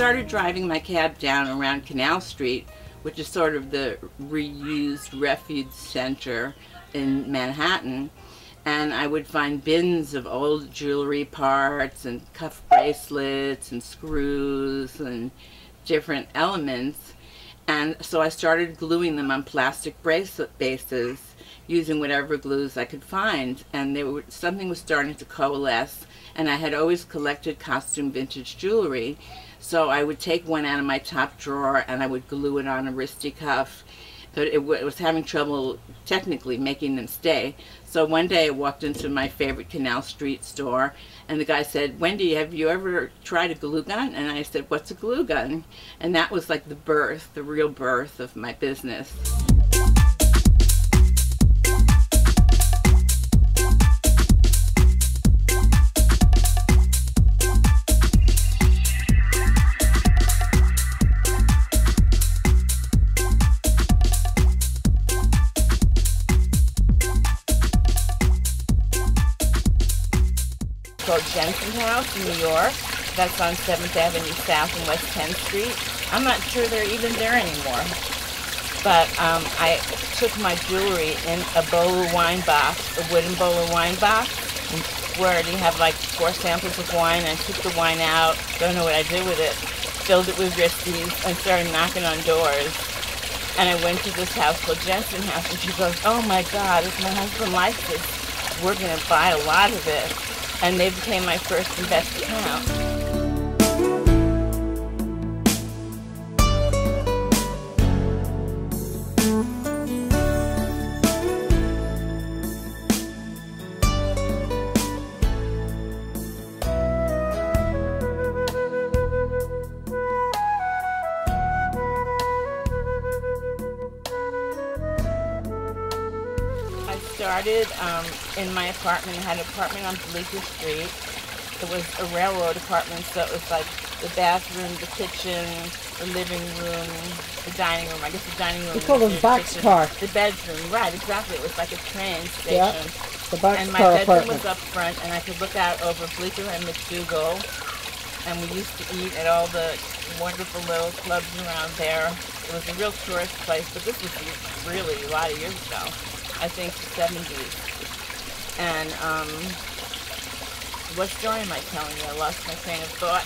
started driving my cab down around Canal Street, which is sort of the reused refuge center in Manhattan, and I would find bins of old jewelry parts and cuff bracelets and screws and different elements. And so I started gluing them on plastic bracelet bases using whatever glues I could find. And something was starting to coalesce, and I had always collected costume vintage jewelry. So I would take one out of my top drawer and I would glue it on a wristy cuff. But it was having trouble technically making them stay. So one day I walked into my favorite Canal Street store, and the guy said, "Wendy, have you ever tried a glue gun?" And I said, "What's a glue gun?" And that was like the real birth of my business. Called Jensen's House in New York. That's on 7th Avenue South and West 10th Street. I'm not sure they're even there anymore. But I took my jewelry in a bowler wine box, a wooden bowler wine box, where you have like 4 samples of wine. I took the wine out, don't know what I did with it, filled it with wristies, and started knocking on doors. And I went to this house called Jensen's House, and she goes, "Oh my God, if my husband likes this, we're going to buy a lot of it." And they became my first and best account. I started in my apartment. I had an apartment on Bleecker Street. It was a railroad apartment, so it was like the bathroom, the kitchen, the living room, the dining room. I guess the dining room. You call it a boxcar. The bedroom, right? Exactly. It was like a train station. Yeah, the boxcar and my bedroom apartment was up front, and I could look out over Bleecker and McDougal. And we used to eat at all the wonderful little clubs around there. It was a real tourist place, but this was really a lot of years ago. I think the 70s. And what story am I telling you? I lost my train of thought.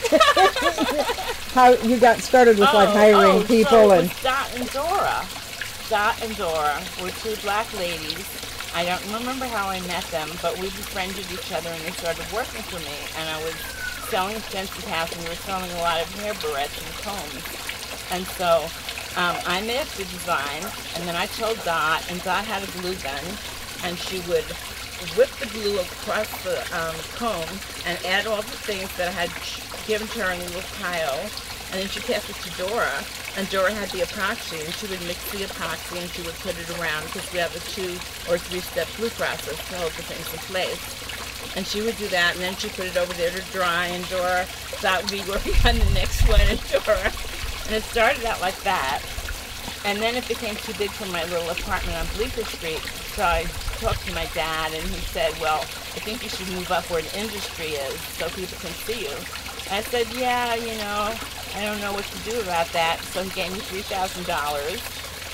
How you got started with like hiring people so it and was Dot and Dora. Dot and Dora were 2 black ladies. I don't remember how I met them, but we befriended each other and they started working for me. And I was selling at Jensen's House, and we were selling a lot of hair barrettes and combs. And so I made up the design, and then I told Dot, and Dot had a glue gun, and she would whip the glue across the comb and add all the things that I had given to her in a little pile, and then she passed it to Dora, and Dora had the epoxy, and she would mix the epoxy and she would put it around, because we have a 2 or 3-step glue process to hold the things in place. And she would do that, and then she put it over there to dry, and Dora thought we'd be working on the next one, and Dora. And it started out like that. And then it became too big for my little apartment on Bleecker Street. So I talked to my dad, and he said, "Well, I think you should move up where the industry is so people can see you." And I said, "Yeah, you know, I don't know what to do about that." So he gave me $3,000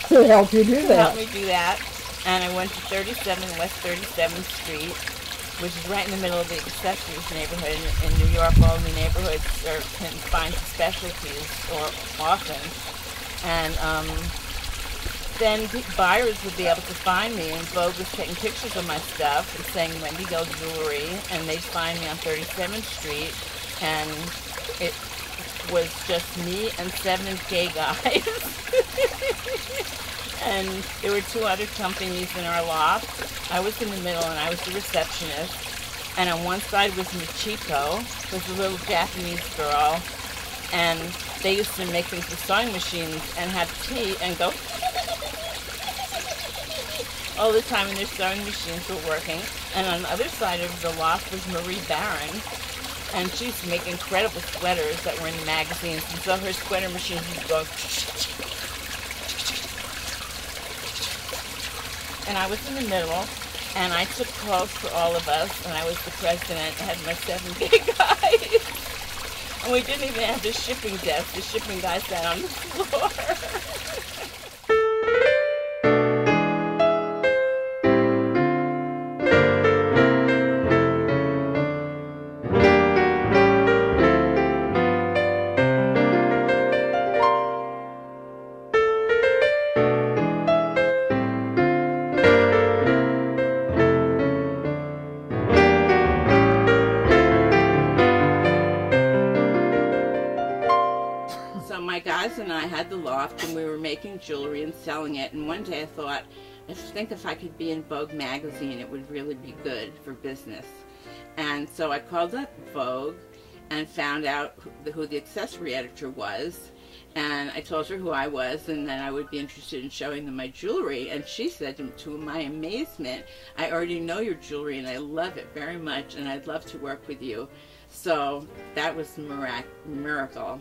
to help you do to that. help me do that. And I went to 37 West 37th Street, which is right in the middle of the accessories neighborhood. In New York, all the neighborhoods are confined to specialties, or often. And then buyers would be able to find me, and Vogue was taking pictures of my stuff and saying Wendy Gell Jewelry, and they'd find me on 37th Street, and it was just me and 7 gay guys. And there were 2 other companies in our loft. I was in the middle, and I was the receptionist. And on one side was Michiko, was a little Japanese girl, and they used to make things with sewing machines and have tea and go all the time, and their sewing machines were working. And on the other side of the loft was Marie Barron, and she used to make incredible sweaters that were in the magazines, and so her sweater machines would go. And I was in the middle, and I took calls for all of us, and I was the president. I had my 7 gay guys. And we didn't even have the shipping desk. The shipping guy sat on the floor. So my guys and I had the loft, and we were making jewelry and selling it, and one day I thought, I think if I could be in Vogue magazine, it would really be good for business. And so I called up Vogue and found out who the accessory editor was, and I told her who I was and that I would be interested in showing them my jewelry, and she said, to my amazement, I already know your jewelry and I love it very much and I'd love to work with you. So that was a miracle.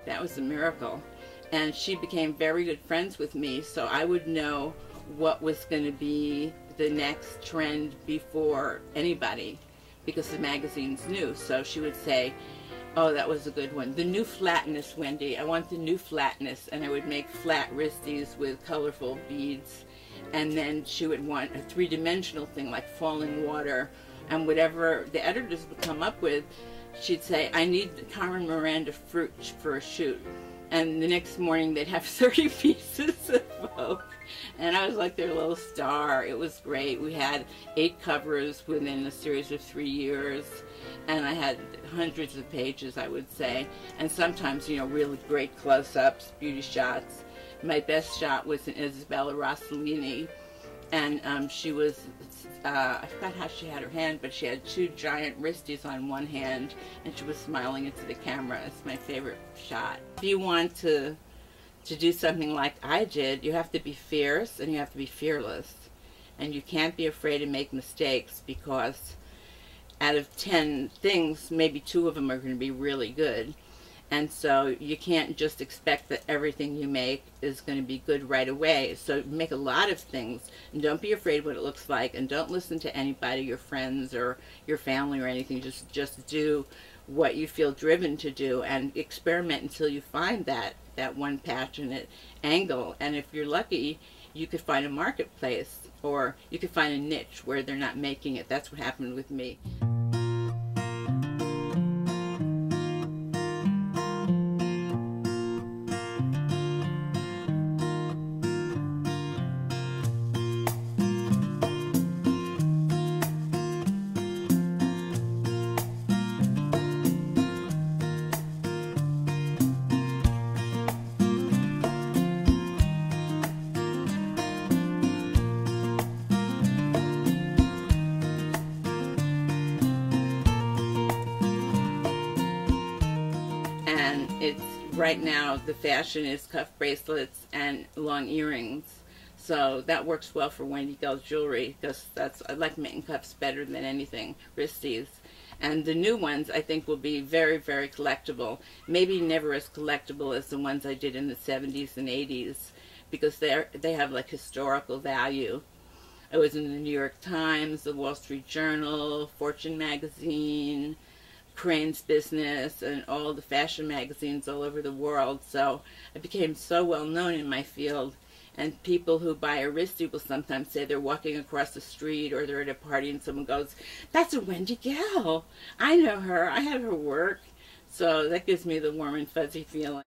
That was a miracle. And she became very good friends with me, so I would know what was going to be the next trend before anybody, because the magazine's new. So she would say, oh, that was a good one. The new flatness, Wendy. I want the new flatness. And I would make flat wristies with colorful beads. And then she would want a three-dimensional thing like falling water. And whatever the editors would come up with, she'd say, I need the Carmen Miranda fruit for a shoot. And the next morning they'd have 30 pieces of Vogue. And I was like their little star. It was great. We had 8 covers within a series of 3 years. And I had hundreds of pages, I would say. And sometimes, you know, really great close-ups, beauty shots. My best shot was in Isabella Rossellini. And she was, I forgot how she had her hand, but she had 2 giant wristies on one hand, and she was smiling into the camera. It's my favorite shot. If you want to do something like I did, you have to be fierce and you have to be fearless. And you can't be afraid to make mistakes, because out of 10 things, maybe 2 of them are going to be really good. And so you can't just expect that everything you make is going to be good right away. So make a lot of things, and don't be afraid what it looks like, and don't listen to anybody, your friends or your family or anything. Just do what you feel driven to do, and experiment until you find that one passionate angle. And if you're lucky, you could find a marketplace, or you could find a niche where they're not making it. That's what happened with me. And it's right now the fashion is cuff bracelets and long earrings, so that works well for Wendy Gell jewelry, because I like making cuffs better than anything, wristies. And the new ones I think will be very, very collectible. Maybe never as collectible as the ones I did in the 70s and 80s, because they have like historical value. I was in the New York Times, the Wall Street Journal, Fortune magazine, Crane's Business, and all the fashion magazines all over the world. So I became so well known in my field, and people who buy a wristie will sometimes say they're walking across the street or they're at a party and someone goes, that's a Wendy Gell. I know her. I have her work. So that gives me the warm and fuzzy feeling.